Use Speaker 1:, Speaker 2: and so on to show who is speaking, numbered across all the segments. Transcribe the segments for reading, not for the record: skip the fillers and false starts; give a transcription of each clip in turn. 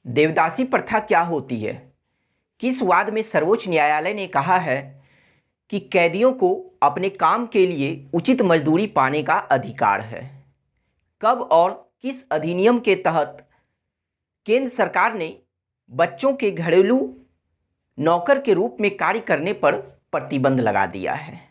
Speaker 1: देवदासी प्रथा क्या होती है? किस वाद में सर्वोच्च न्यायालय ने कहा है कि कैदियों को अपने काम के लिए उचित मजदूरी पाने का अधिकार है? कब और किस अधिनियम के तहत केंद्र सरकार ने बच्चों के घरेलू नौकर के रूप में कार्य करने पर प्रतिबंध लगा दिया है?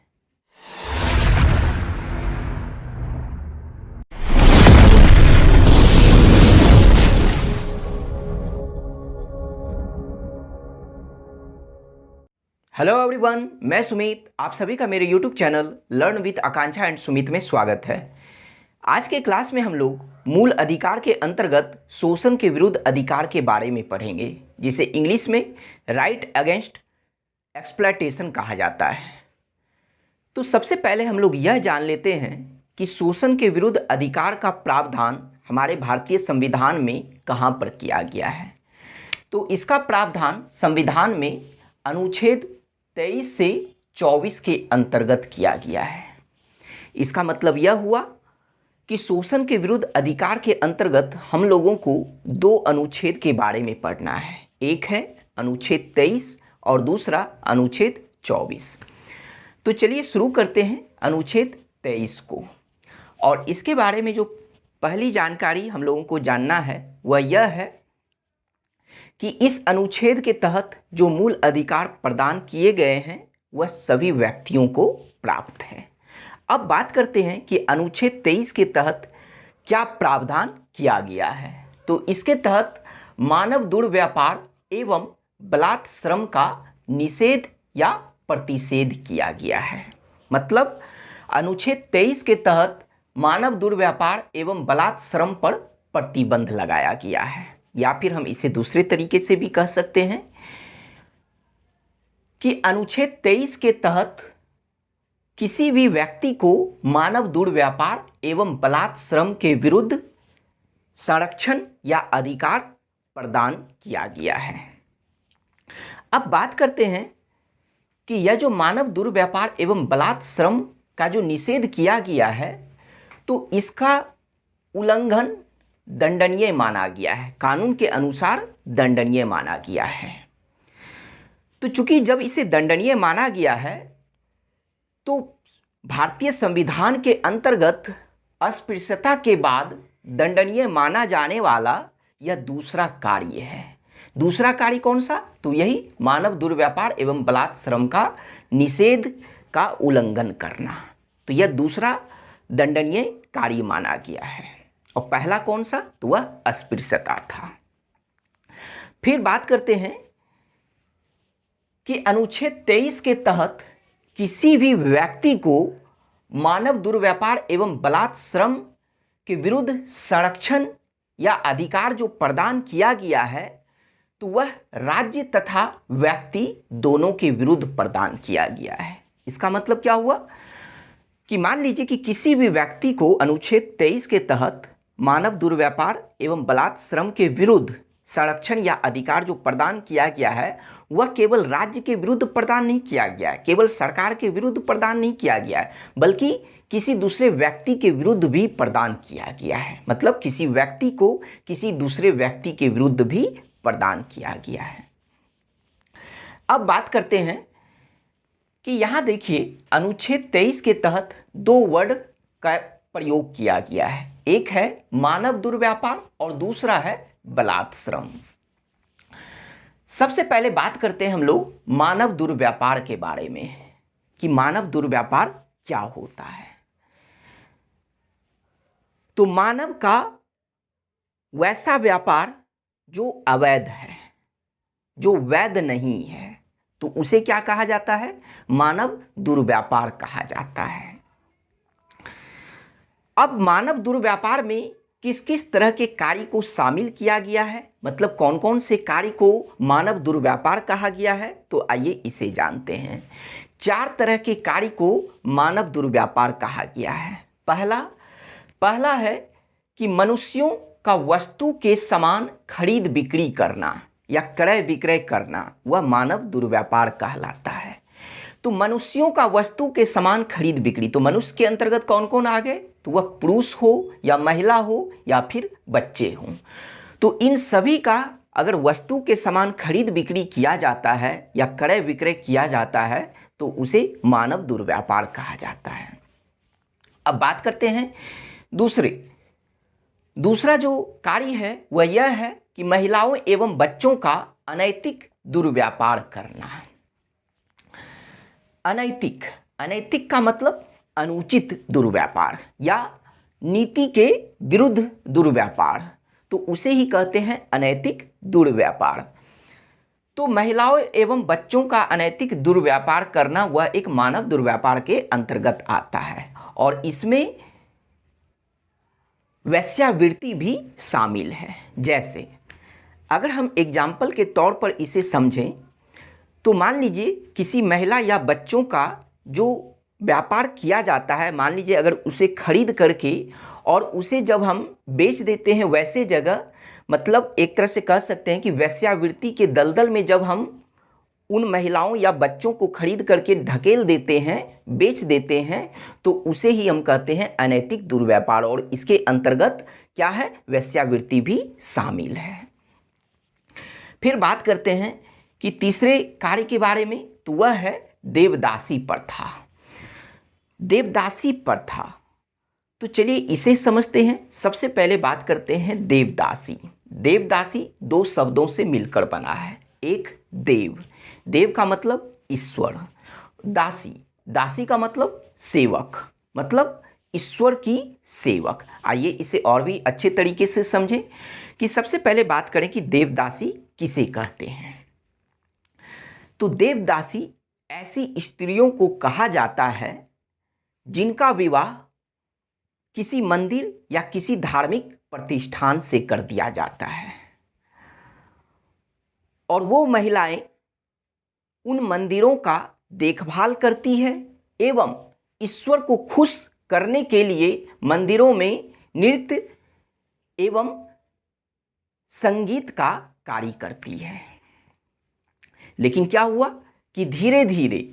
Speaker 1: हेलो एवरीवन, मैं सुमित, आप सभी का मेरे YouTube channel learn with Akanksha and Sumit में स्वागत है। आज के क्लास में हम लोग मूल अधिकार के अंतर्गत शोषण के विरुद्ध अधिकार के बारे में पढ़ेंगे, जिसे इंग्लिश में राइट अगेंस्ट एक्सप्लॉयटेशन कहा जाता है। तो सबसे पहले हम लोग यह जान लेते हैं कि शोषण के विरुद्ध अधिकार का प्रावधान हमारे भारतीय संविधान में कहाँ पर किया गया है। तो इसका प्रावधान संविधान में अनुच्छेद 23 से 24 के अंतर्गत किया गया है। इसका मतलब यह हुआ कि शोषण के विरुद्ध अधिकार के अंतर्गत हम लोगों को दो अनुच्छेद के बारे में पढ़ना है। एक है अनुच्छेद 23 और दूसरा अनुच्छेद 24। तो चलिए शुरू करते हैं अनुच्छेद 23 को। और इसके बारे में जो पहली जानकारी हम लोगों को जानना है वह यह है कि इस अनुच्छेद के तहत जो मूल अधिकार प्रदान किए गए हैं वह सभी व्यक्तियों को प्राप्त है। अब बात करते हैं कि अनुच्छेद 23 के तहत क्या प्रावधान किया गया है। तो इसके तहत मानव दुर्व्यापार एवं बलात् श्रम का निषेध या प्रतिषेध किया गया है। मतलब अनुच्छेद 23 के तहत मानव दुर्व्यापार एवं बलात् श्रम पर प्रतिबंध लगाया गया है, या फिर हम इसे दूसरे तरीके से भी कह सकते हैं कि अनुच्छेद 23 के तहत किसी भी व्यक्ति को मानव दुर्व्यापार एवं बलात् श्रम के विरुद्ध संरक्षण या अधिकार प्रदान किया गया है। अब बात करते हैं कि यह जो मानव दुर्व्यापार एवं बलात् श्रम का जो निषेध किया गया है, तो इसका उल्लंघन दंडनीय माना गया है, कानून के अनुसार दंडनीय माना गया है। तो चूंकि जब इसे दंडनीय माना गया है तो भारतीय संविधान के अंतर्गत अस्पृश्यता के बाद दंडनीय माना जाने वाला यह दूसरा कार्य है। दूसरा कार्य कौन सा? तो यही मानव दुर्व्यापार एवं बलात् श्रम का निषेध का उल्लंघन करना। तो यह दूसरा दंडनीय कार्य माना गया है। और पहला कौन सा? तो वह अस्पृश्यता था। फिर बात करते हैं कि अनुच्छेद 23 के तहत किसी भी व्यक्ति को मानव दुर्व्यापार एवं बलात् श्रम के विरुद्ध संरक्षण या अधिकार जो प्रदान किया गया है, तो वह राज्य तथा व्यक्ति दोनों के विरुद्ध प्रदान किया गया है। इसका मतलब क्या हुआ कि मान लीजिए कि किसी भी व्यक्ति को अनुच्छेद 23 के तहत मानव दुर्व्यापार एवं बलात् श्रम के विरुद्ध संरक्षण या अधिकार जो प्रदान किया गया है वह केवल राज्य के विरुद्ध प्रदान नहीं किया गया है, केवल सरकार के विरुद्ध प्रदान नहीं किया गया है, बल्कि किसी दूसरे व्यक्ति के विरुद्ध भी प्रदान किया गया है। मतलब किसी व्यक्ति को किसी दूसरे व्यक्ति के विरुद्ध भी प्रदान किया गया है। अब बात करते हैं कि यहाँ देखिए अनुच्छेद 23 के तहत दो वर्ड का प्रयोग किया गया है। एक है मानव दुर्व्यापार और दूसरा है बलात् श्रम। सबसे पहले बात करते हैं हम लोग मानव दुर्व्यापार के बारे में कि मानव दुर्व्यापार क्या होता है। तो मानव का वैसा व्यापार जो अवैध है, जो वैध नहीं है, तो उसे क्या कहा जाता है? मानव दुर्व्यापार कहा जाता है। अब मानव दुर्व्यापार में किस किस तरह के कार्य को शामिल किया गया है, मतलब कौन कौन से कार्य को मानव दुर्व्यापार कहा गया है, तो आइए इसे जानते हैं। 4 तरह के कार्य को मानव दुर्व्यापार कहा गया है। पहला है कि मनुष्यों का वस्तु के समान खरीद बिक्री करना या क्रय विक्रय करना, वह मानव दुर्व्यापार कहलाता है। तो मनुष्यों का वस्तु के समान खरीद बिक्री, तो मनुष्य के अंतर्गत कौन कौन आ गए? तो वह पुरुष हो या महिला हो या फिर बच्चे हों, तो इन सभी का अगर वस्तु के समान खरीद बिक्री किया जाता है या क्रय विक्रय किया जाता है तो उसे मानव दुर्व्यापार कहा जाता है। अब बात करते हैं दूसरा जो कार्य है वह यह है कि महिलाओं एवं बच्चों का अनैतिक दुर्व्यापार करना। अनैतिक का मतलब अनुचित दुर्व्यापार या नीति के विरुद्ध दुर्व्यापार, तो उसे ही कहते हैं अनैतिक दुर्व्यापार। तो महिलाओं एवं बच्चों का अनैतिक दुर्व्यापार करना वह एक मानव दुर्व्यापार के अंतर्गत आता है और इसमें वेश्यावृत्ति भी शामिल है। जैसे अगर हम एग्जाम्पल के तौर पर इसे समझें तो मान लीजिए किसी महिला या बच्चों का जो व्यापार किया जाता है, मान लीजिए अगर उसे खरीद करके और उसे जब हम बेच देते हैं वैसे जगह, मतलब एक तरह से कह सकते हैं कि वेश्यावृत्ति के दलदल में जब हम उन महिलाओं या बच्चों को खरीद करके ढकेल देते हैं, बेच देते हैं, तो उसे ही हम कहते हैं अनैतिक दुर्व्यापार और इसके अंतर्गत क्या है, वेश्यावृत्ति भी शामिल है। फिर बात करते हैं कि तीसरे कार्य के बारे में, तो वह है देवदासी प्रथा। देवदासी प्रथा, तो चलिए इसे समझते हैं। सबसे पहले बात करते हैं देवदासी। देवदासी दो शब्दों से मिलकर बना है, एक देव का मतलब ईश्वर, दासी का मतलब सेवक, मतलब ईश्वर की सेवक। आइए इसे और भी अच्छे तरीके से समझें कि सबसे पहले बात करें कि देवदासी किसे कहते हैं। तो देवदासी ऐसी स्त्रियों को कहा जाता है जिनका विवाह किसी मंदिर या किसी धार्मिक प्रतिष्ठान से कर दिया जाता है और वो महिलाएं उन मंदिरों का देखभाल करती है एवं ईश्वर को खुश करने के लिए मंदिरों में नृत्य एवं संगीत का कार्य करती है। लेकिन क्या हुआ कि धीरे धीरे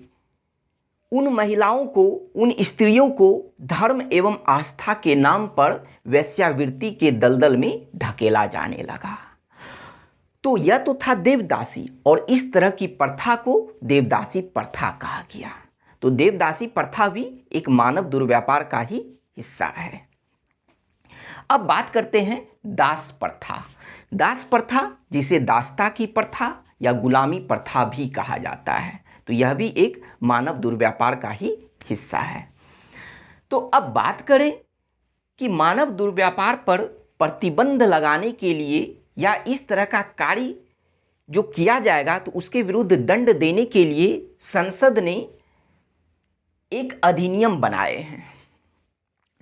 Speaker 1: उन महिलाओं को, उन स्त्रियों को धर्म एवं आस्था के नाम पर वेश्यावृत्ति के दलदल में ढकेला जाने लगा। तो यह तो था देवदासी और इस तरह की प्रथा को देवदासी प्रथा कहा गया। तो देवदासी प्रथा भी एक मानव दुर्व्यापार का ही हिस्सा है। अब बात करते हैं दास प्रथा। दास प्रथा जिसे दासता की प्रथा या गुलामी प्रथा भी कहा जाता है, तो यह भी एक मानव दुर्व्यापार का ही हिस्सा है। तो अब बात करें कि मानव दुर्व्यापार पर प्रतिबंध लगाने के लिए या इस तरह का कार्य जो किया जाएगा तो उसके विरुद्ध दंड देने के लिए संसद ने एक अधिनियम बनाए हैं।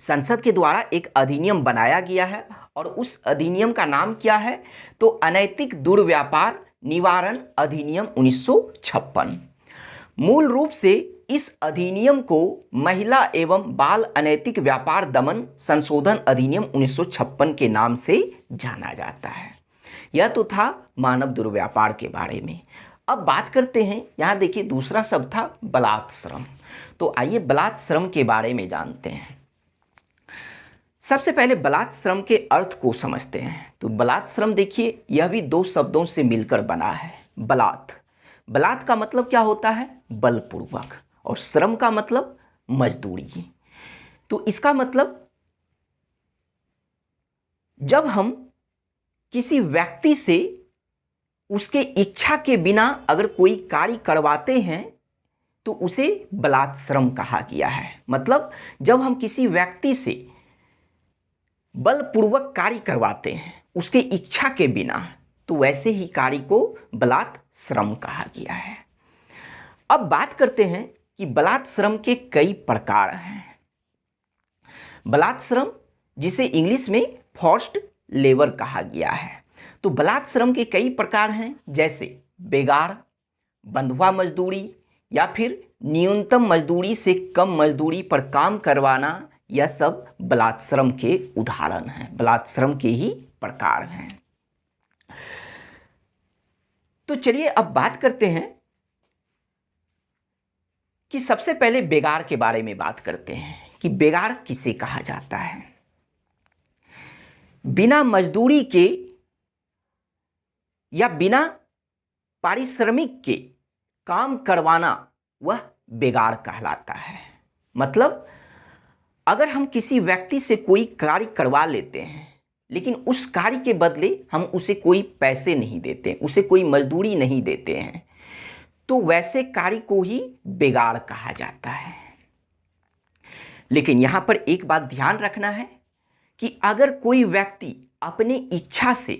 Speaker 1: संसद के द्वारा एक अधिनियम बनाया गया है और उस अधिनियम का नाम क्या है, तो अनैतिक दुर्व्यापार निवारण अधिनियम 1956। मूल रूप से इस अधिनियम को महिला एवं बाल अनैतिक व्यापार दमन संशोधन अधिनियम 1956 के नाम से जाना जाता है। यह तो था मानव दुर्व्यापार के बारे में। अब बात करते हैं, यहाँ देखिए दूसरा शब्द था बलात् श्रम। तो आइए बलात् श्रम के बारे में जानते हैं। सबसे पहले बलात् श्रम के अर्थ को समझते हैं। तो बलात् श्रम देखिए यह भी दो शब्दों से मिलकर बना है। बलात् का मतलब क्या होता है, बलपूर्वक, और श्रम का मतलब मजदूरी। तो इसका मतलब जब हम किसी व्यक्ति से उसके इच्छा के बिना अगर कोई कार्य करवाते हैं तो उसे बलात् श्रम कहा गया है। मतलब जब हम किसी व्यक्ति से बलपूर्वक कार्य करवाते हैं उसके इच्छा के बिना, तो वैसे ही कार्य को बलात् श्रम कहा गया है। अब बात करते हैं कि बलात् श्रम के कई प्रकार हैं। बलात् श्रम जिसे इंग्लिश में फोर्स्ड लेबर कहा गया है। तो बलात् श्रम के कई प्रकार हैं, जैसे बेगार, बंधुआ मजदूरी या फिर न्यूनतम मजदूरी से कम मजदूरी पर काम करवाना। यह सब बलात् श्रम के उदाहरण हैं, बलात् श्रम के ही प्रकार हैं। तो चलिए अब बात करते हैं कि सबसे पहले बेगार के बारे में बात करते हैं कि बेगार किसे कहा जाता है। बिना मजदूरी के या बिना पारिश्रमिक के काम करवाना वह बेगार कहलाता है। मतलब अगर हम किसी व्यक्ति से कोई कार्य करवा लेते हैं लेकिन उस कार्य के बदले हम उसे कोई पैसे नहीं देते, उसे कोई मजदूरी नहीं देते हैं, तो वैसे कार्य को ही बेगार कहा जाता है। लेकिन यहां पर एक बात ध्यान रखना है कि अगर कोई व्यक्ति अपनी इच्छा से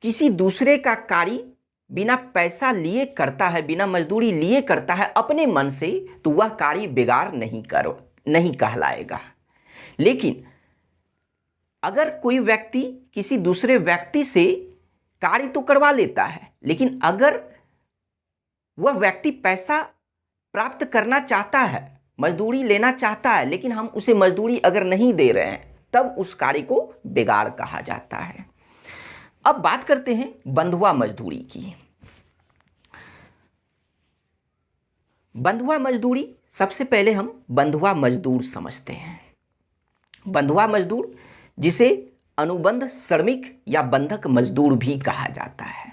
Speaker 1: किसी दूसरे का कार्य बिना पैसा लिए करता है, बिना मजदूरी लिए करता है अपने मन से, तो वह कार्य बेगार नहीं कहलाएगा। लेकिन अगर कोई व्यक्ति किसी दूसरे व्यक्ति से कार्य तो करवा लेता है, लेकिन अगर वह व्यक्ति पैसा प्राप्त करना चाहता है, मजदूरी लेना चाहता है, लेकिन हम उसे मजदूरी अगर नहीं दे रहे हैं, तब उस कार्य को बेगार कहा जाता है। अब बात करते हैं बंधुआ मजदूरी की। बंधुआ मजदूरी, सबसे पहले हम बंधुआ मजदूर समझते हैं। बंधुआ मजदूर, जिसे अनुबंध श्रमिक या बंधक मजदूर भी कहा जाता है,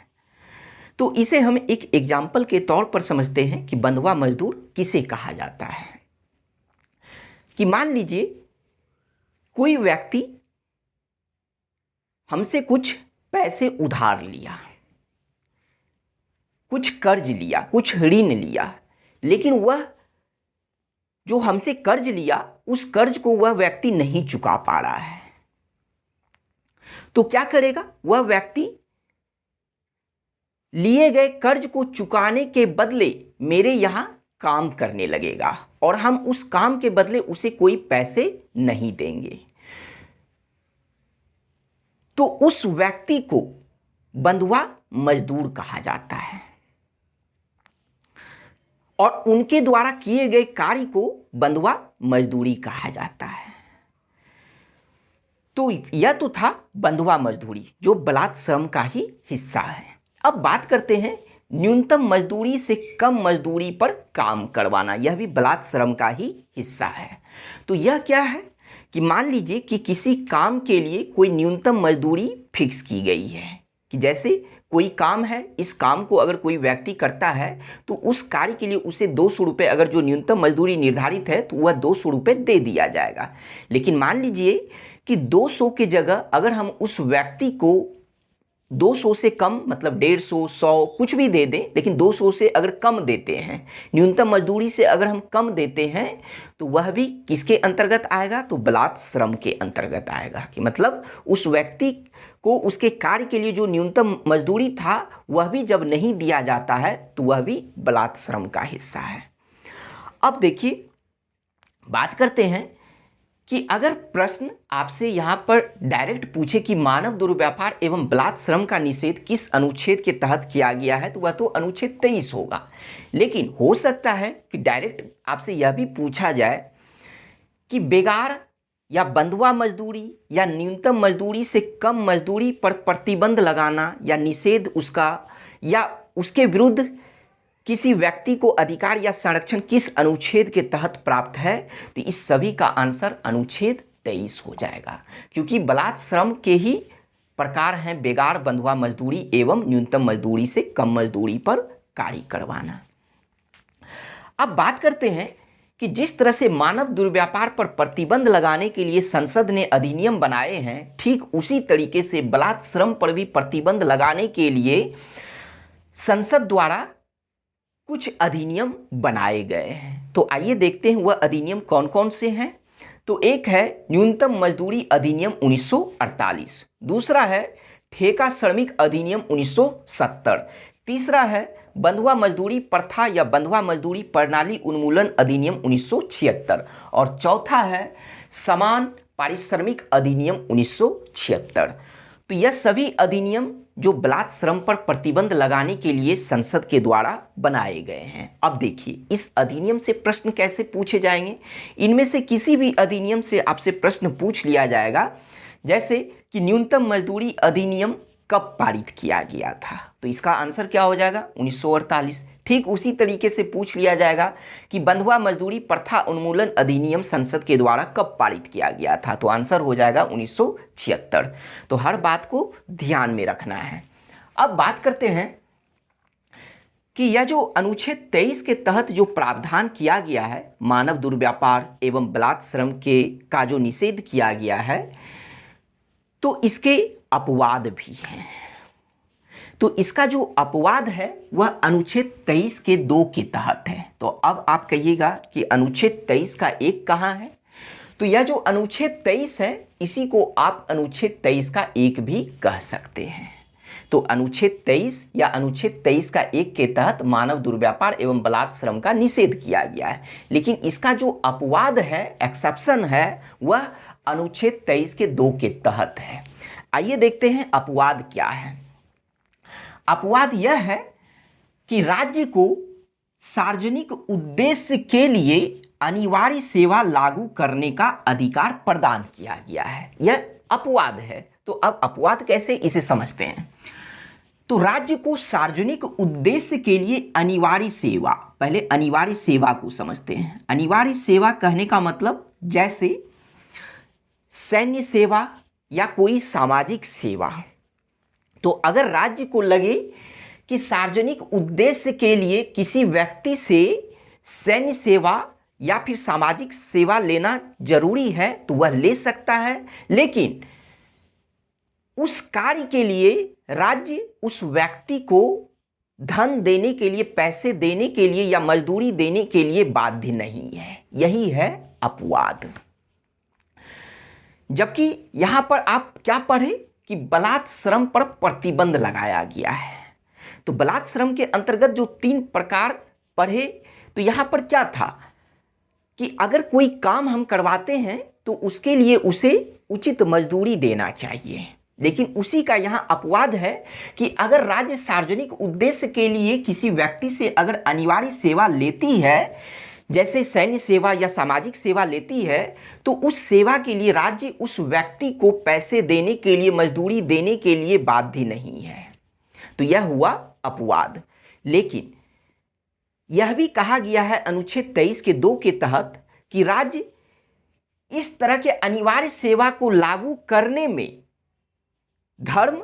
Speaker 1: तो इसे हम एक एग्जाम्पल के तौर पर समझते हैं कि बंधुआ मजदूर किसे कहा जाता है। कि मान लीजिए कोई व्यक्ति हमसे कुछ पैसे उधार लिया, कुछ कर्ज लिया, कुछ ऋण लिया, लेकिन वह जो हमसे कर्ज लिया उस कर्ज को वह व्यक्ति नहीं चुका पा रहा है, तो क्या करेगा? वह व्यक्ति लिए गए कर्ज को चुकाने के बदले मेरे यहां काम करने लगेगा और हम उस काम के बदले उसे कोई पैसे नहीं देंगे। तो उस व्यक्ति को बंधुआ मजदूर कहा जाता है और उनके द्वारा किए गए कार्य को बंधुआ मजदूरी कहा जाता है। तो यह तो था बंधुआ मजदूरी, जो बलात् श्रम का ही हिस्सा है। अब बात करते हैं न्यूनतम मजदूरी से कम मजदूरी पर काम करवाना, यह भी बलात् श्रम का ही हिस्सा है। तो यह क्या है कि मान लीजिए कि किसी काम के लिए कोई न्यूनतम मजदूरी फिक्स की गई है, कि जैसे कोई काम है, इस काम को अगर कोई व्यक्ति करता है तो उस कार्य के लिए उसे 200 रुपये, अगर जो न्यूनतम मजदूरी निर्धारित है तो वह 200 रुपये दे दिया जाएगा। लेकिन मान लीजिए कि 200 की जगह अगर हम उस व्यक्ति को 200 से कम, मतलब 150, 100 कुछ भी दे दें, लेकिन 200 से अगर कम देते हैं, न्यूनतम मजदूरी से अगर हम कम देते हैं, तो वह भी किसके अंतर्गत आएगा? तो बलात् श्रम के अंतर्गत आएगा। कि मतलब उस व्यक्ति को उसके कार्य के लिए जो न्यूनतम मजदूरी था वह भी जब नहीं दिया जाता है तो वह भी बलात् श्रम का हिस्सा है। अब देखिए, बात करते हैं कि अगर प्रश्न आपसे यहाँ पर डायरेक्ट पूछे कि मानव दुर्व्यापार एवं बलात् श्रम का निषेध किस अनुच्छेद के तहत किया गया है, तो वह तो अनुच्छेद 23 होगा। लेकिन हो सकता है कि डायरेक्ट आपसे यह भी पूछा जाए कि बेगार या बंधुआ मजदूरी या न्यूनतम मजदूरी से कम मजदूरी पर प्रतिबंध लगाना या निषेध उसका, या उसके विरुद्ध किसी व्यक्ति को अधिकार या संरक्षण किस अनुच्छेद के तहत प्राप्त है, तो इस सभी का आंसर अनुच्छेद 23 हो जाएगा। क्योंकि बलात् श्रम के ही प्रकार हैं बेगार, बंधुआ मजदूरी एवं न्यूनतम मजदूरी से कम मजदूरी पर कार्य करवाना। अब बात करते हैं कि जिस तरह से मानव दुर्व्यापार पर प्रतिबंध लगाने के लिए संसद ने अधिनियम बनाए हैं, ठीक उसी तरीके से बलात् श्रम पर भी प्रतिबंध लगाने के लिए संसद द्वारा कुछ अधिनियम बनाए गए हैं। तो आइए देखते हैं वह अधिनियम कौन कौन से हैं। तो एक है न्यूनतम मजदूरी अधिनियम 1948, दूसरा है ठेका श्रमिक अधिनियम 1970, तीसरा है बंधुआ मजदूरी प्रथा या बंधुआ मजदूरी प्रणाली उन्मूलन अधिनियम 1976 और चौथा है समान पारिश्रमिक अधिनियम 1976। तो यह सभी अधिनियम जो बलात् श्रम पर प्रतिबंध लगाने के लिए संसद के द्वारा बनाए गए हैं। अब देखिए, इस अधिनियम से प्रश्न कैसे पूछे जाएंगे। इनमें से किसी भी अधिनियम से आपसे प्रश्न पूछ लिया जाएगा, जैसे कि न्यूनतम मजदूरी अधिनियम कब पारित किया गया था, तो इसका आंसर क्या हो जाएगा? 1948। ठीक उसी तरीके से पूछ लिया जाएगा कि बंधुआ मजदूरी प्रथा उन्मूलन अधिनियम संसद के द्वारा कब पारित किया गया था, तो आंसर हो जाएगा 1976। तो हर बात को ध्यान में रखना है। अब बात करते हैं कि यह जो अनुच्छेद 23 के तहत जो प्रावधान किया गया है, मानव दुर्व्यापार एवं बलात् श्रम के का जो निषेध किया गया है, तो इसके अपवाद भी हैं। तो इसका जो अपवाद है वह अनुच्छेद 23 के 2 के तहत है। तो अब आप कहिएगा कि अनुच्छेद 23 का 1 कहाँ है? तो यह जो अनुच्छेद 23 है, इसी को आप अनुच्छेद 23 का 1 भी कह सकते हैं। तो अनुच्छेद 23 या अनुच्छेद 23 का 1 के तहत मानव दुर्व्यापार एवं बलात् श्रम का निषेध किया गया है, लेकिन इसका जो अपवाद है, एक्सेप्शन है, वह अनुच्छेद 23 के 2 के तहत है। आइए देखते हैं अपवाद क्या है। अपवाद यह है कि राज्य को सार्वजनिक उद्देश्य के लिए अनिवार्य सेवा लागू करने का अधिकार प्रदान किया गया है। यह अपवाद है। तो अब अपवाद कैसे, इसे समझते हैं। तो राज्य को सार्वजनिक उद्देश्य के लिए अनिवार्य सेवा, पहले अनिवार्य सेवा को समझते हैं। अनिवार्य सेवा कहने का मतलब जैसे सैन्य सेवा या कोई सामाजिक सेवा। तो अगर राज्य को लगे कि सार्वजनिक उद्देश्य के लिए किसी व्यक्ति से सैन्य सेवा या फिर सामाजिक सेवा लेना जरूरी है, तो वह ले सकता है, लेकिन उस कार्य के लिए राज्य उस व्यक्ति को धन देने के लिए, पैसे देने के लिए या मजदूरी देने के लिए बाध्य नहीं है। यही है अपवाद। जबकि यहां पर आप क्या पढ़े कि बलात् श्रम पर प्रतिबंध लगाया गया है। तो बलात् श्रम के अंतर्गत जो 3 प्रकार पढ़े, तो यहां पर क्या था कि अगर कोई काम हम करवाते हैं तो उसके लिए उसे उचित मजदूरी देना चाहिए, लेकिन उसी का यहां अपवाद है कि अगर राज्य सार्वजनिक उद्देश्य के लिए किसी व्यक्ति से अगर अनिवार्य सेवा लेती है, जैसे सैन्य सेवा या सामाजिक सेवा लेती है, तो उस सेवा के लिए राज्य उस व्यक्ति को पैसे देने के लिए, मजदूरी देने के लिए बाध्य नहीं है। तो यह हुआ अपवाद। लेकिन यह भी कहा गया है अनुच्छेद 23 के 2 के तहत कि राज्य इस तरह के अनिवार्य सेवा को लागू करने में धर्म,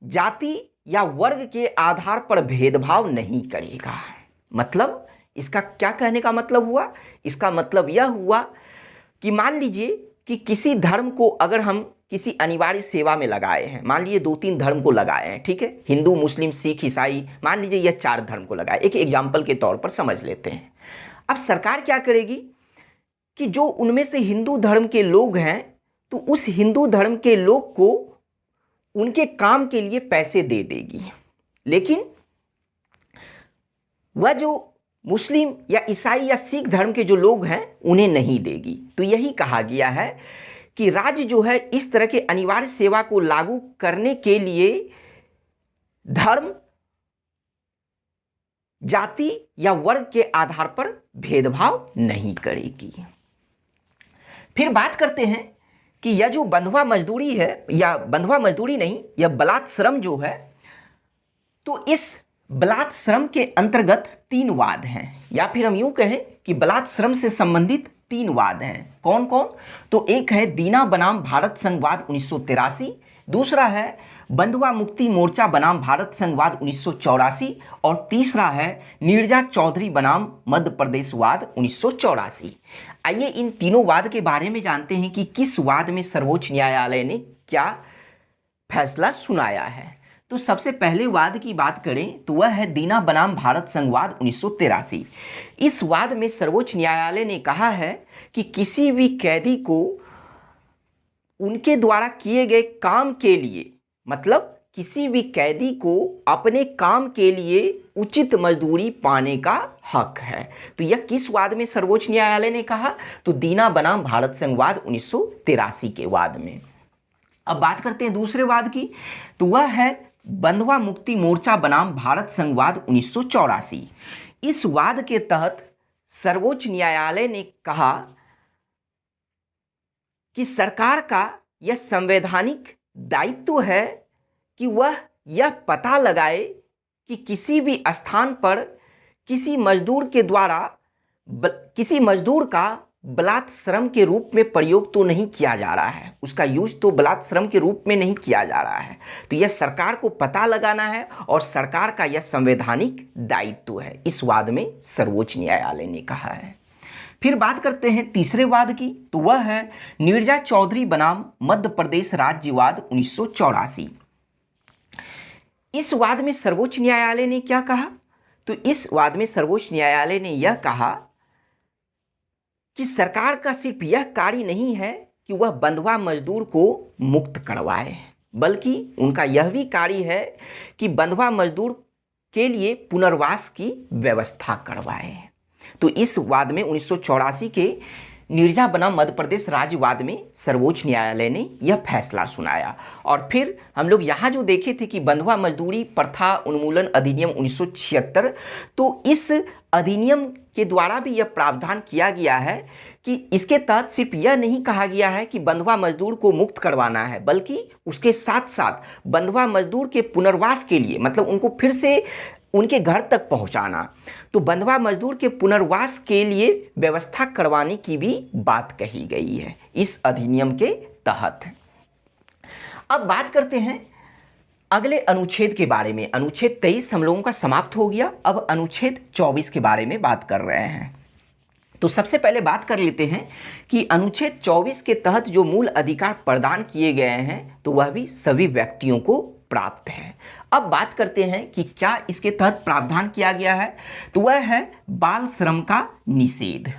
Speaker 1: जाति या वर्ग के आधार पर भेदभाव नहीं करेगा। मतलब इसका क्या कहने का मतलब हुआ? इसका मतलब यह हुआ कि मान लीजिए कि किसी धर्म को अगर हम किसी अनिवार्य सेवा में लगाए हैं, मान लीजिए 2-3 धर्म को लगाए हैं, ठीक है, हिंदू, मुस्लिम, सिख, ईसाई, मान लीजिए यह 4 धर्म को लगाए, एक एग्जाम्पल के तौर पर समझ लेते हैं। अब सरकार क्या करेगी कि जो उनमें से हिंदू धर्म के लोग हैं, तो उस हिंदू धर्म के लोग को उनके काम के लिए पैसे दे देगी, लेकिन वह जो मुस्लिम या ईसाई या सिख धर्म के जो लोग हैं उन्हें नहीं देगी। तो यही कहा गया है कि राज्य जो है इस तरह के अनिवार्य सेवा को लागू करने के लिए धर्म, जाति या वर्ग के आधार पर भेदभाव नहीं करेगी। फिर बात करते हैं कि यह जो बंधुआ मजदूरी है, या बंधुआ मजदूरी नहीं, यह बलात् श्रम जो है, तो इस बलात् श्रम के अंतर्गत 3 वाद हैं, या फिर हम यूं कहें कि बलात् श्रम से संबंधित 3 वाद हैं। कौन कौन? तो एक है दीना बनाम भारत संघवाद 1983, दूसरा है बंधुआ मुक्ति मोर्चा बनाम भारत संघवाद 1984, और तीसरा है नीरजा चौधरी बनाम मध्य प्रदेश वाद 1984। आइए इन तीनों वाद के बारे में जानते हैं कि किस वाद में सर्वोच्च न्यायालय ने क्या फैसला सुनाया है। तो सबसे पहले वाद की बात करें तो वह है दीना बनाम भारत संघवाद 1983। इस वाद में सर्वोच्च न्यायालय ने कहा है कि किसी भी कैदी को उनके द्वारा किए गए काम के लिए, मतलब किसी भी कैदी को अपने काम के लिए उचित मजदूरी पाने का हक है। तो यह किस वाद में सर्वोच्च न्यायालय ने कहा? तो दीना बनाम भारत संघवाद 1983 के वाद में। अब बात करते हैं दूसरे वाद की, तो वह है बंधुआ मुक्ति मोर्चा बनाम भारत संघवाद 1984। इस वाद के तहत सर्वोच्च न्यायालय ने कहा कि सरकार का यह संवैधानिक दायित्व है कि वह यह पता लगाए कि किसी भी स्थान पर किसी मजदूर के द्वारा किसी मजदूर का बलात् श्रम के रूप में प्रयोग तो नहीं किया जा रहा है, उसका यूज तो बलात् श्रम के रूप में नहीं किया जा रहा है। तो यह सरकार को पता लगाना है और सरकार का यह संवैधानिक दायित्व है, इस वाद में सर्वोच्च न्यायालय ने कहा है। फिर बात करते हैं तीसरे वाद की, तो वह है नीरजा चौधरी बनाम मध्य प्रदेश राज्यवाद 1984। इस वाद में सर्वोच्च न्यायालय ने क्या कहा? तो इस वाद में सर्वोच्च न्यायालय ने यह कहा कि सरकार का सिर्फ यह कार्य नहीं है कि वह बंधुआ मजदूर को मुक्त करवाए, बल्कि उनका यह भी कार्य है कि बंधुआ मजदूर के लिए पुनर्वास की व्यवस्था करवाए। तो इस वाद में 1984 के नीरजा बनाम मध्य प्रदेश राज्यवाद में सर्वोच्च न्यायालय ने यह फैसला सुनाया। और फिर हम लोग यहाँ जो देखे थे कि बंधुआ मजदूरी प्रथा उन्मूलन अधिनियम 1976, तो इस अधिनियम के द्वारा भी यह प्रावधान किया गया है कि इसके तहत सिर्फ यह नहीं कहा गया है कि बंधुआ मजदूर को मुक्त करवाना है, बल्कि उसके साथ साथ बंधुआ मजदूर के पुनर्वास के लिए, मतलब उनको फिर से उनके घर तक पहुंचाना, तो बंधुआ मजदूर के पुनर्वास के लिए व्यवस्था करवाने की भी बात कही गई है इस अधिनियम के तहत। अब बात करते हैं अगले अनुच्छेद के बारे में। अनुच्छेद 23 हम लोगों का समाप्त हो गया, अब अनुच्छेद 24 के बारे में बात कर रहे हैं। तो सबसे पहले बात कर लेते हैं कि अनुच्छेद 24 के तहत जो मूल अधिकार प्रदान किए गए हैं तो वह भी सभी व्यक्तियों को प्राप्त है। अब बात करते हैं कि क्या इसके तहत प्रावधान किया गया है, तो वह है बाल श्रम का निषेध।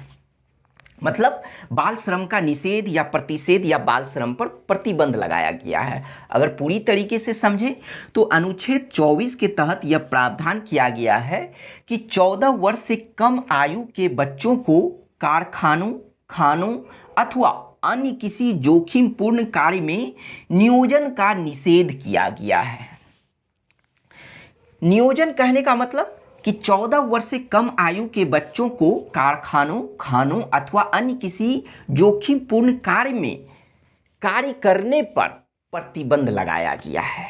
Speaker 1: मतलब बाल श्रम का निषेध या प्रतिषेध या बाल श्रम पर प्रतिबंध लगाया गया है। अगर पूरी तरीके से समझें तो अनुच्छेद 24 के तहत यह प्रावधान किया गया है कि 14 वर्ष से कम आयु के बच्चों को कारखानों, खानों अथवा अन्य किसी जोखिमपूर्ण कार्य में नियोजन का निषेध किया गया है। नियोजन कहने का मतलब कि 14 वर्ष से कम आयु के बच्चों को कारखानों, खानों अथवा अन्य किसी जोखिमपूर्ण कार्य में कार्य करने पर प्रतिबंध लगाया गया है।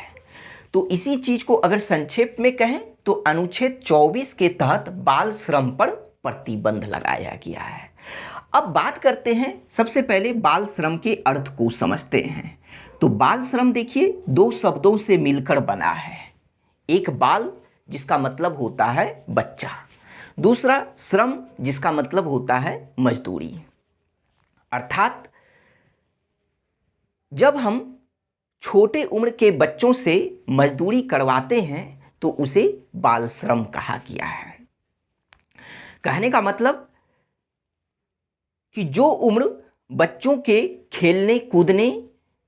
Speaker 1: तो इसी चीज को अगर संक्षेप में कहें तो अनुच्छेद 24 के तहत बाल श्रम पर प्रतिबंध लगाया गया है। अब बात करते हैं, सबसे पहले बाल श्रम के अर्थ को समझते हैं। तो बाल श्रम देखिए दो शब्दों से मिलकर बना है। एक बाल जिसका मतलब होता है बच्चा, दूसरा श्रम जिसका मतलब होता है मजदूरी। अर्थात जब हम छोटे उम्र के बच्चों से मजदूरी करवाते हैं तो उसे बाल श्रम कहा गया है। कहने का मतलब कि जो उम्र बच्चों के खेलने कूदने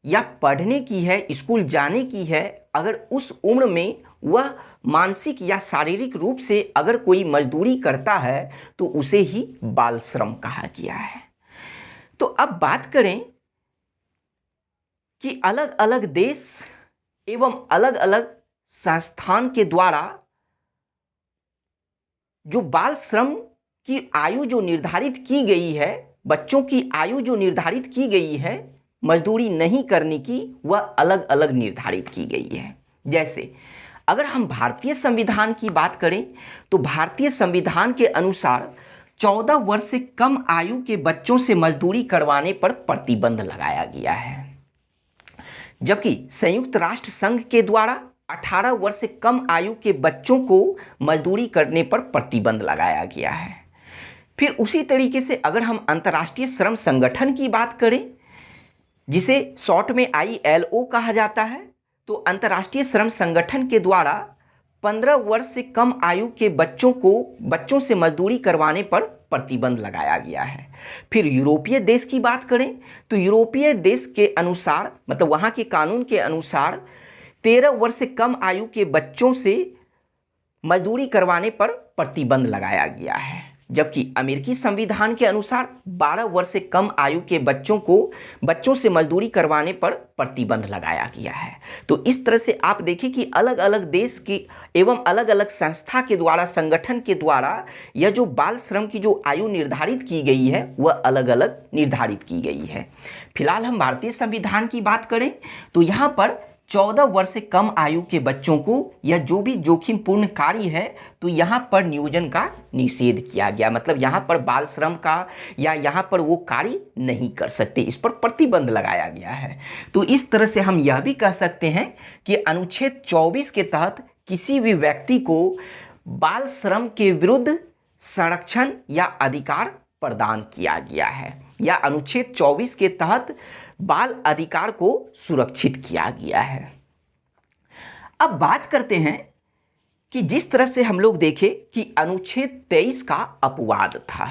Speaker 1: या पढ़ने की है, स्कूल जाने की है, अगर उस उम्र में वह मानसिक या शारीरिक रूप से अगर कोई मजदूरी करता है तो उसे ही बाल श्रम कहा गया है। तो अब बात करें कि अलग अलग देश एवं अलग अलग संस्थान के द्वारा जो बाल श्रम की आयु जो निर्धारित की गई है, बच्चों की आयु जो निर्धारित की गई है मजदूरी नहीं करने की, वह अलग अलग निर्धारित की गई है। जैसे अगर हम भारतीय संविधान की बात करें तो भारतीय संविधान के अनुसार 14 वर्ष से कम आयु के बच्चों से मजदूरी करवाने पर प्रतिबंध लगाया गया है, जबकि संयुक्त राष्ट्र संघ के द्वारा 18 वर्ष से कम आयु के बच्चों को मजदूरी करने पर प्रतिबंध लगाया गया है। फिर उसी तरीके से अगर हम अंतर्राष्ट्रीय श्रम संगठन की बात करें, जिसे शॉर्ट में ILO कहा जाता है, तो अंतर्राष्ट्रीय श्रम संगठन के द्वारा 15 वर्ष से कम आयु के बच्चों से मजदूरी करवाने पर प्रतिबंध लगाया गया है। फिर यूरोपीय देश की बात करें तो यूरोपीय देश के अनुसार, मतलब वहाँ के कानून के अनुसार 13 वर्ष से कम आयु के बच्चों से मजदूरी करवाने पर प्रतिबंध लगाया गया है, जबकि अमेरिकी संविधान के अनुसार 12 वर्ष से कम आयु के बच्चों से मजदूरी करवाने पर प्रतिबंध लगाया गया है। तो इस तरह से आप देखिए कि अलग अलग देश की एवं अलग अलग संस्था के द्वारा, संगठन के द्वारा यह जो बाल श्रम की जो आयु निर्धारित की गई है वह अलग अलग निर्धारित की गई है। फिलहाल हम भारतीय संविधान की बात करें तो यहाँ पर 14 वर्ष से कम आयु के बच्चों को या जो भी जोखिमपूर्ण कार्य है तो यहाँ पर नियोजन का निषेध किया गया। मतलब यहाँ पर बाल श्रम का या यहाँ पर वो कार्य नहीं कर सकते, इस पर प्रतिबंध लगाया गया है। तो इस तरह से हम यह भी कह सकते हैं कि अनुच्छेद 24 के तहत किसी भी व्यक्ति को बाल श्रम के विरुद्ध संरक्षण या अधिकार प्रदान किया गया है, या अनुच्छेद 24 के तहत बाल अधिकार को सुरक्षित किया गया है। अब बात करते हैं कि जिस तरह से हम लोग देखें कि अनुच्छेद 23 का अपवाद था,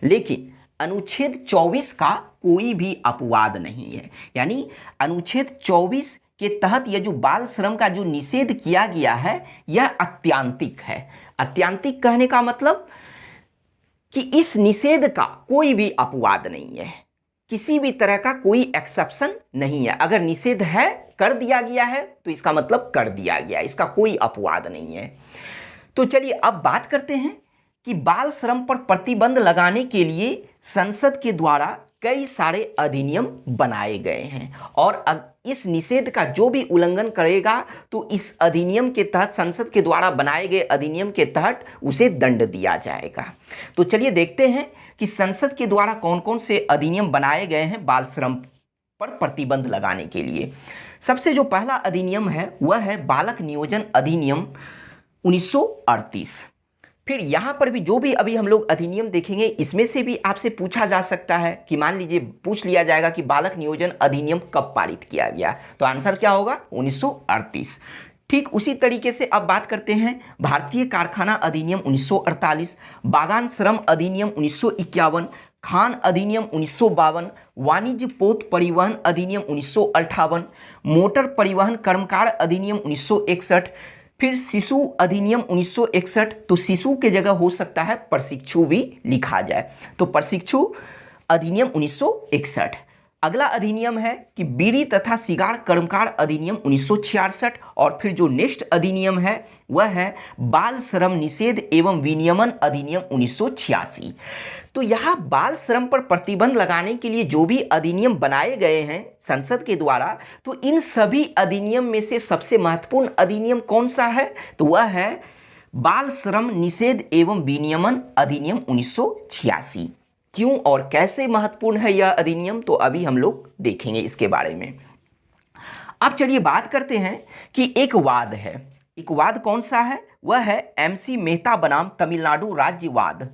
Speaker 1: लेकिन अनुच्छेद 24 का कोई भी अपवाद नहीं है। यानी अनुच्छेद 24 के तहत यह जो बाल श्रम का जो निषेध किया गया है यह अत्यांतिक है। अत्यांतिक कहने का मतलब कि इस निषेध का कोई भी अपवाद नहीं है, किसी भी तरह का कोई एक्सेप्शन नहीं है। अगर निषेध है, कर दिया गया है, तो इसका मतलब कर दिया गया, इसका कोई अपवाद नहीं है। तो चलिए अब बात करते हैं कि बाल श्रम पर प्रतिबंध लगाने के लिए संसद के द्वारा कई सारे अधिनियम बनाए गए हैं, और इस निषेध का जो भी उल्लंघन करेगा तो इस अधिनियम के तहत, संसद के द्वारा बनाए गए अधिनियम के तहत उसे दंड दिया जाएगा। तो चलिए देखते हैं कि संसद के द्वारा कौन कौन से अधिनियम बनाए गए हैं बाल श्रम पर प्रतिबंध लगाने के लिए। सबसे जो पहला अधिनियम है वह है बालक नियोजन अधिनियम 1938। फिर यहाँ पर भी जो भी अभी हम लोग अधिनियम देखेंगे इसमें से भी आपसे पूछा जा सकता है कि मान लीजिए पूछ लिया जाएगा कि बालक नियोजन अधिनियम कब पारित किया गया, तो आंसर क्या होगा 1938। ठीक उसी तरीके से अब बात करते हैं भारतीय कारखाना अधिनियम 1948, बागान श्रम अधिनियम 1951, खान अधिनियम 1952, वाणिज्य पोत परिवहन अधिनियम 1958, मोटर परिवहन कर्मकार अधिनियम 1961, फिर शिशु अधिनियम 1961। तो शिशु के जगह हो सकता है प्रशिक्षु भी लिखा जाए, तो प्रशिक्षु अधिनियम 1961। अगला अधिनियम है कि बीड़ी तथा सिगार कर्मकार अधिनियम 1966, और फिर जो नेक्स्ट अधिनियम है वह है बाल श्रम निषेध एवं विनियमन अधिनियम 1986। तो यहाँ बाल श्रम पर प्रतिबंध लगाने के लिए जो भी अधिनियम बनाए गए हैं संसद के द्वारा, तो इन सभी अधिनियम में से सबसे महत्वपूर्ण अधिनियम कौन सा है, तो वह है बाल श्रम निषेध एवं विनियमन अधिनियम 1986। क्यों और कैसे महत्वपूर्ण है यह अधिनियम, तो अभी हम लोग देखेंगे इसके बारे में। अब चलिए बात करते हैं कि एक वाद है। एक वाद कौन सा है, वह है MC मेहता बनाम तमिलनाडु राज्य वाद।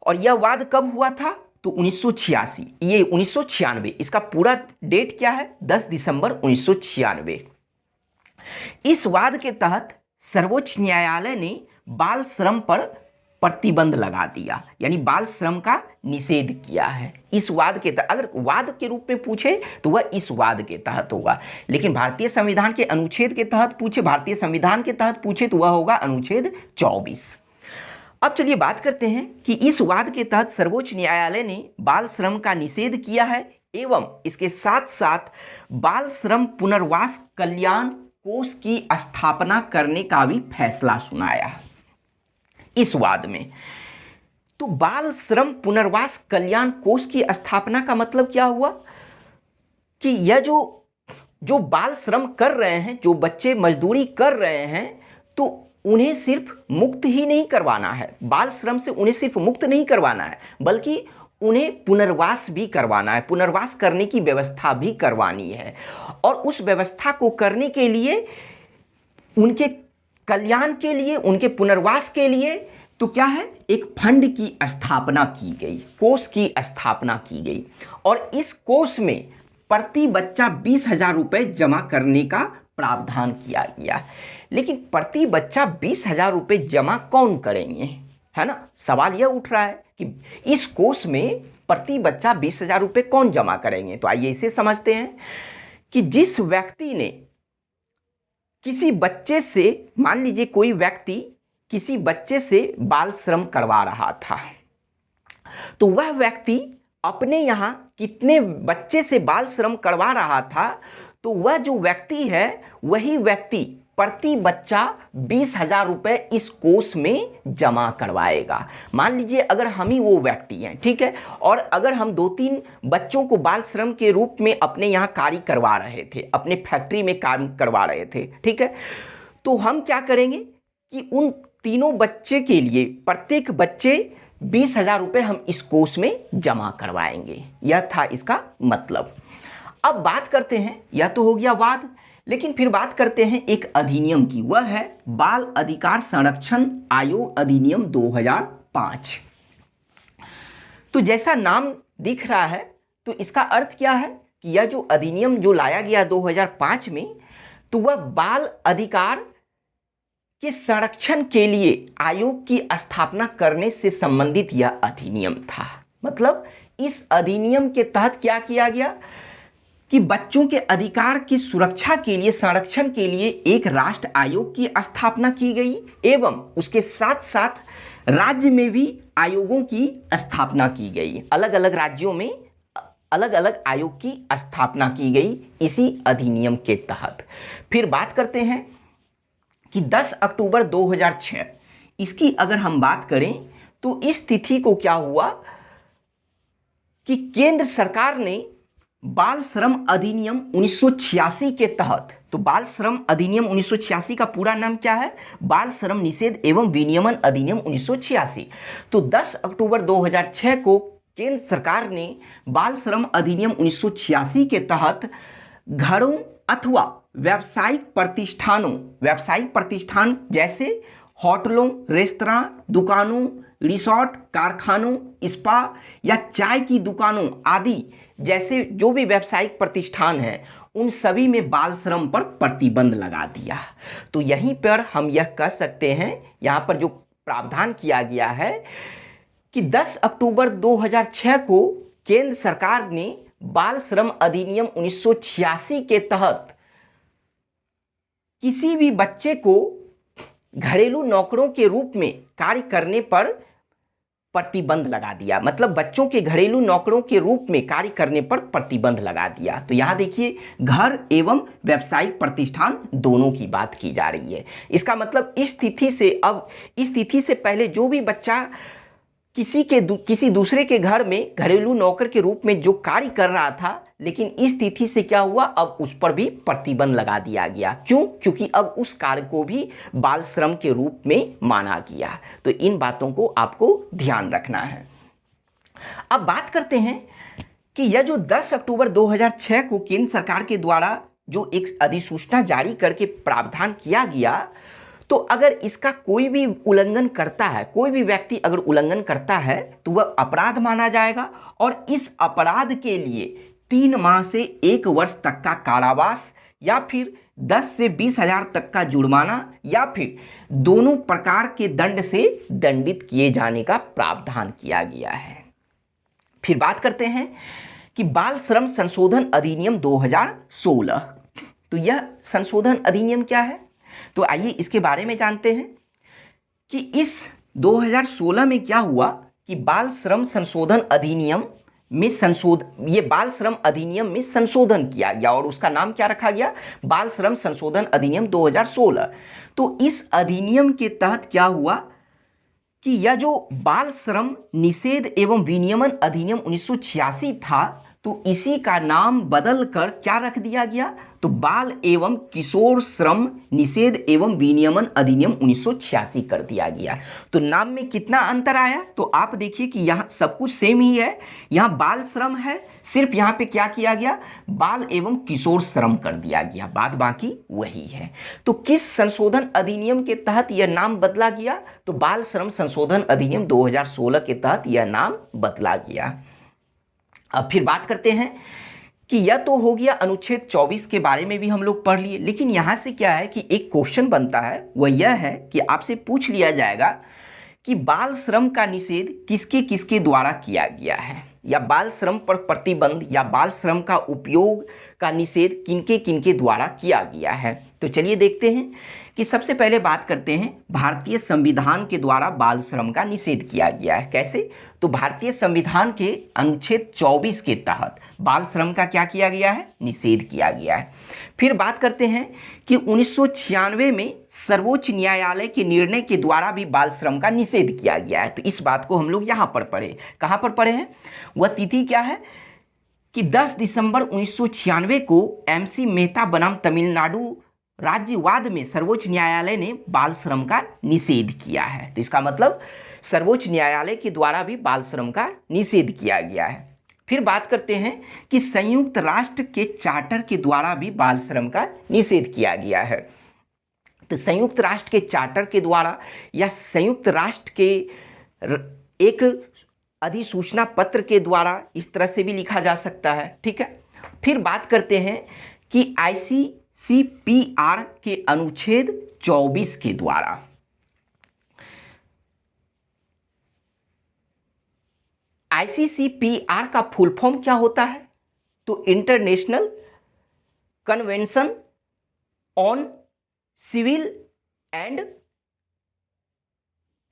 Speaker 1: और यह वाद कब हुआ था, तो 1986, ये 1996, इसका पूरा डेट क्या है 10 दिसंबर 1996। इस वाद के तहत सर्वोच्च न्यायालय ने बाल श्रम पर प्रतिबंध लगा दिया, यानी बाल श्रम का निषेध किया है इस वाद के तहत। अगर वाद के रूप में पूछे तो वह इस वाद के तहत होगा, लेकिन भारतीय संविधान के अनुच्छेद के तहत पूछे, भारतीय संविधान के तहत पूछे तो वह होगा अनुच्छेद 24। अब चलिए बात करते हैं कि इस वाद के तहत सर्वोच्च न्यायालय ने बाल श्रम का निषेध किया है एवं इसके साथ साथ बाल श्रम पुनर्वास कल्याण कोष की स्थापना करने का भी फैसला सुनाया इस वाद में। तो बाल श्रम पुनर्वास कल्याण कोष की स्थापना का मतलब क्या हुआ कि यह जो बाल श्रम कर रहे हैं, जो बच्चे मजदूरी कर रहे हैं, तो उन्हें सिर्फ मुक्त ही नहीं करवाना है, बाल श्रम से उन्हें सिर्फ मुक्त नहीं करवाना है, बल्कि उन्हें पुनर्वास भी करवाना है, पुनर्वास करने की व्यवस्था भी करवानी है। और उस व्यवस्था को करने के लिए, उनके कल्याण के लिए, उनके पुनर्वास के लिए तो क्या है, एक फंड की स्थापना की गई, कोष की स्थापना की गई, और इस कोष में प्रति बच्चा 20,000 रुपये जमा करने का प्रावधान किया गया। लेकिन प्रति बच्चा 20,000 रुपये जमा कौन करेंगे, है ना, सवाल यह उठ रहा है कि इस कोष में प्रति बच्चा 20,000 रुपये कौन जमा करेंगे। तो आइए इसे समझते हैं कि जिस व्यक्ति ने किसी बच्चे से, मान लीजिए कोई व्यक्ति किसी बच्चे से बाल श्रम करवा रहा था, तो वह व्यक्ति अपने यहाँ कितने बच्चे से बाल श्रम करवा रहा था, तो वह जो व्यक्ति है वही व्यक्ति प्रति बच्चा 20,000 रुपये इस कोष में जमा करवाएगा। मान लीजिए अगर हम ही वो व्यक्ति हैं, ठीक है, और अगर हम 2-3 बच्चों को बाल श्रम के रूप में अपने यहाँ कार्य करवा रहे थे, अपने फैक्ट्री में काम करवा रहे थे, ठीक है, तो हम क्या करेंगे कि उन तीनों बच्चे के लिए प्रत्येक बच्चे 20,000 रुपये हम इस कोष में जमा करवाएंगे। यह था इसका मतलब। अब बात करते हैं, यह तो हो गया वाद, लेकिन फिर बात करते हैं एक अधिनियम की, वह है बाल अधिकार संरक्षण आयोग अधिनियम 2005। तो जैसा नाम दिख रहा है, तो इसका अर्थ क्या है कि यह जो अधिनियम जो लाया गया 2005 में, तो वह बाल अधिकार के संरक्षण के लिए आयोग की स्थापना करने से संबंधित यह अधिनियम था। मतलब इस अधिनियम के तहत क्या किया गया कि बच्चों के अधिकार की सुरक्षा के लिए, संरक्षण के लिए एक राष्ट्र आयोग की स्थापना की गई एवं उसके साथ साथ राज्य में भी आयोगों की स्थापना की गई। अलग अलग राज्यों में अलग अलग आयोग की स्थापना की गई इसी अधिनियम के तहत। फिर बात करते हैं कि 10 अक्टूबर 2006 इसकी अगर हम बात करें तो इस तिथि को क्या हुआ कि केंद्र सरकार ने बाल श्रम अधिनियम 1986 के तहत, तो बाल श्रम अधिनियम 1986 का पूरा नाम क्या है? बाल श्रम निषेध एवं विनियमन अधिनियम 1986। तो 10 अक्टूबर 2006 को केंद्र सरकार ने बाल श्रम अधिनियम 1986 के तहत घरों अथवा व्यावसायिक प्रतिष्ठान जैसे होटलों, रेस्तरां, दुकानों, रिसोर्ट, कारखानों, स्पा या चाय की दुकानों आदि जैसे जो भी व्यावसायिक प्रतिष्ठान हैं, उन सभी में बाल श्रम पर प्रतिबंध लगा दिया। तो यहीं पर हम यह कह सकते हैं, यहाँ पर जो प्रावधान किया गया है कि 10 अक्टूबर 2006 को केंद्र सरकार ने बाल श्रम अधिनियम 1986 के तहत किसी भी बच्चे को घरेलू नौकरों के रूप में कार्य करने पर प्रतिबंध लगा दिया। मतलब बच्चों के घरेलू नौकरों के रूप में कार्य करने पर प्रतिबंध लगा दिया। तो यहाँ देखिए, घर एवं व्यावसायिक प्रतिष्ठान दोनों की बात की जा रही है। इसका मतलब इस तिथि से पहले जो भी बच्चा किसी दूसरे के घर में घरेलू नौकर के रूप में जो कार्य कर रहा था, लेकिन इस तिथि से क्या हुआ, अब उस पर भी प्रतिबंध लगा दिया गया। क्यों? क्योंकि अब उस कार्य को भी बाल श्रम के रूप में माना गया। तो इन बातों को आपको ध्यान रखना है। अब बात करते हैं कि यह जो 10 अक्टूबर 2006 को केंद्र सरकार के द्वारा जो एक अधिसूचना जारी करके प्रावधान किया गया, तो अगर इसका कोई भी उल्लंघन करता है, कोई भी व्यक्ति अगर उल्लंघन करता है तो वह अपराध माना जाएगा और इस अपराध के लिए 3 माह से 1 वर्ष तक का कारावास या फिर 10 से 20,000 तक का जुर्माना या फिर दोनों प्रकार के दंड से दंडित किए जाने का प्रावधान किया गया है। फिर बात करते हैं कि बाल श्रम संशोधन अधिनियम 2016। तो यह संशोधन अधिनियम क्या है? तो आइए इसके बारे में जानते हैं कि इस 2016 में क्या हुआ कि बाल श्रम संशोधन अधिनियम में बाल श्रम अधिनियम में संशोधन किया गया और उसका नाम क्या रखा गया? बाल श्रम संशोधन अधिनियम 2016। तो इस अधिनियम के तहत क्या हुआ कि यह जो बाल श्रम निषेध एवं विनियमन अधिनियम 1986 था, तो इसी का नाम बदल कर क्या रख दिया गया? तो बाल एवं किशोर श्रम निषेध एवं विनियमन अधिनियम 1986 कर दिया गया। तो नाम में कितना अंतर आया? तो आप देखिए कि यहाँ सब कुछ सेम ही है। यहाँ बाल श्रम है, सिर्फ यहाँ पे क्या किया गया? बाल एवं किशोर श्रम कर दिया गया, बाद बाकी वही है। तो किस संशोधन अधिनियम के तहत यह नाम बदला गया? तो बाल श्रम संशोधन अधिनियम 2016 के तहत यह नाम बदला गया। अब फिर बात करते हैं कि यह तो हो गया अनुच्छेद 24 के बारे में भी हम लोग पढ़ लिए, लेकिन यहाँ से क्या है कि एक क्वेश्चन बनता है, वह यह है कि आपसे पूछ लिया जाएगा कि बाल श्रम का निषेध किसके किसके द्वारा किया गया है, या बाल श्रम पर प्रतिबंध या बाल श्रम का उपयोग का निषेध किनके किनके द्वारा किया गया है। तो तो चलिए देखते हैं कि सबसे पहले बात करते हैं भारतीय संविधान के द्वारा बाल श्रम का निषेध किया गया है। कैसे? तो भारतीय संविधान के अनुच्छेद 24 के तहत बाल श्रम का क्या किया गया है? निषेध किया गया है। फिर बात करते हैं कि 1996 में सर्वोच्च न्यायालय के निर्णय के द्वारा भी बाल श्रम का निषेध किया गया है। तो इस बात को हम लोग यहाँ पर पढ़े। कहाँ पर पढ़े हैं? वह तिथि क्या है कि 10 दिसंबर 1996 को MC मेहता बनाम तमिलनाडु राज्यवाद में सर्वोच्च न्यायालय ने बाल श्रम का निषेध किया है। तो इसका मतलब सर्वोच्च न्यायालय के द्वारा भी बाल श्रम का निषेध किया गया है। फिर बात करते हैं कि संयुक्त राष्ट्र के चार्टर के द्वारा भी बाल श्रम का निषेध किया गया है। तो संयुक्त राष्ट्र के चार्टर के द्वारा या संयुक्त राष्ट्र के एक अधिसूचना पत्र के द्वारा इस तरह से भी लिखा जा सकता है। ठीक है। फिर बात करते हैं कि ICCPR के अनुच्छेद 24 के द्वारा ICCPR का फुल फॉर्म क्या होता है? तो international convention on civil and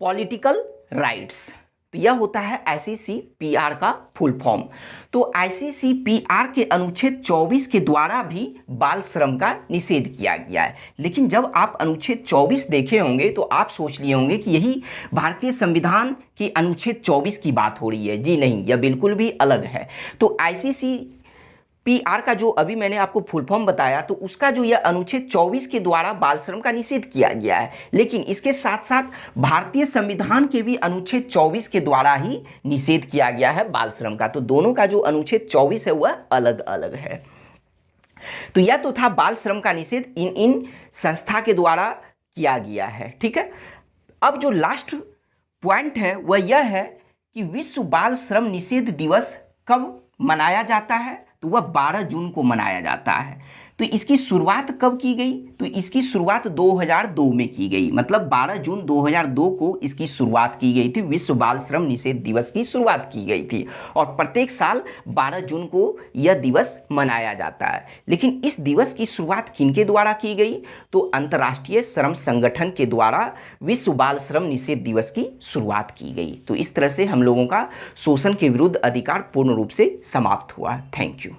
Speaker 1: political rights. तो यह होता है ICCPR का फुल फॉर्म। तो ICCPR के अनुच्छेद 24 के द्वारा भी बाल श्रम का निषेध किया गया है। लेकिन जब आप अनुच्छेद 24 देखे होंगे तो आप सोच लिए होंगे कि यही भारतीय संविधान के अनुच्छेद 24 की बात हो रही है। जी नहीं, यह बिल्कुल भी अलग है। तो ICCPR का जो अभी मैंने आपको फुल फॉर्म बताया, तो उसका जो यह अनुच्छेद 24 के द्वारा बाल श्रम का निषेध किया गया है। लेकिन इसके साथ साथ भारतीय संविधान के भी अनुच्छेद 24 के द्वारा ही निषेध किया गया है बाल श्रम का। तो दोनों का जो अनुच्छेद 24 है वह अलग अलग है। तो यह तो था बाल श्रम का निषेध इन संस्था के द्वारा किया गया है। ठीक है। अब जो लास्ट पॉइंट है वह यह है कि विश्व बाल श्रम निषेध दिवस कब मनाया जाता है? तो वह 12 जून को मनाया जाता है। तो इसकी शुरुआत कब की गई? तो इसकी शुरुआत 2002 में की गई। मतलब 12 जून 2002 को इसकी शुरुआत की गई थी। विश्व बाल श्रम निषेध दिवस की शुरुआत की गई थी और प्रत्येक साल 12 जून को यह दिवस मनाया जाता है। लेकिन इस दिवस की शुरुआत किनके द्वारा की गई? तो अंतर्राष्ट्रीय श्रम संगठन के द्वारा विश्व बाल श्रम निषेध दिवस की शुरुआत की गई। तो इस तरह से हम लोगों का शोषण के विरुद्ध अधिकार पूर्ण रूप से समाप्त हुआ। Thank you.